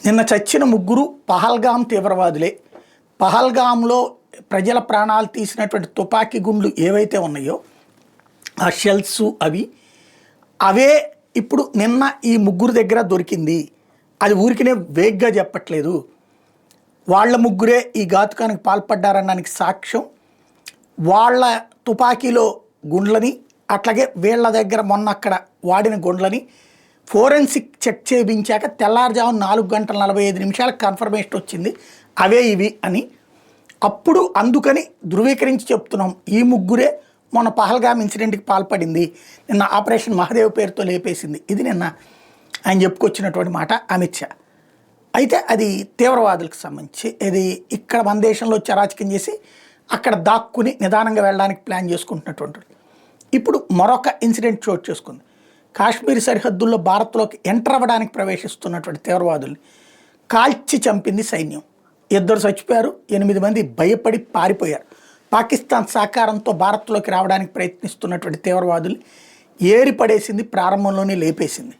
నిన్న చచ్చిన ముగ్గురు పహల్గాం తీవ్రవాదులే. పహల్గాంలో ప్రజల ప్రాణాలు తీసినటువంటి తుపాకీ గుండ్లు ఏవైతే ఉన్నాయో ఆ షెల్స్ అవే ఇప్పుడు నిన్న ఈ ముగ్గురు దగ్గర దొరికింది. అది ఊరికినే వేగ్గా చెప్పట్లేదు. వాళ్ళ ముగ్గురే ఈ ఘాతుకానికి పాల్పడ్డారనడానికి సాక్ష్యం వాళ్ళ తుపాకీలో గుండ్లని, అట్లాగే వీళ్ళ దగ్గర మొన్న అక్కడ వాడిన గుండ్లని ఫోరెన్సిక్ చెక్ చేయించాక తెల్లారుజామున 4:45 కన్ఫర్మేషన్ వచ్చింది అవే ఇవి అని. అప్పుడు అందుకని ధృవీకరించి చెప్తున్నాం ఈ ముగ్గురే మొన్న పహల్గామ్ ఇన్సిడెంట్కి పాల్పడింది, నిన్న ఆపరేషన్ మహాదేవ్ పేరుతో లేపేసింది. ఇది నిన్న ఆయన చెప్పుకొచ్చినటువంటి మాట అమిత్ షా. అయితే అది తీవ్రవాదులకు సంబంధించి, ఇది ఇక్కడ మన దేశంలో చరాచకం చేసి అక్కడ దాక్కుని నిదానంగా వెళ్ళడానికి ప్లాన్ చేసుకుంటున్నటువంటి. ఇప్పుడు మరొక ఇన్సిడెంట్ చోటు చేసుకుంది. కాశ్మీర్ సరిహద్దుల్లో భారత్లోకి ఎంటర్ అవ్వడానికి ప్రవేశిస్తున్నటువంటి తీవ్రవాదుల్ని కాల్చి చంపింది సైన్యం. 2 చచ్చిపోయారు, 8 మంది భయపడి పారిపోయారు. పాకిస్తాన్ సహకారంతో భారత్లోకి రావడానికి ప్రయత్నిస్తున్నటువంటి తీవ్రవాదుల్ని ఏరిపడేసింది, ప్రారంభంలోనే లేపేసింది.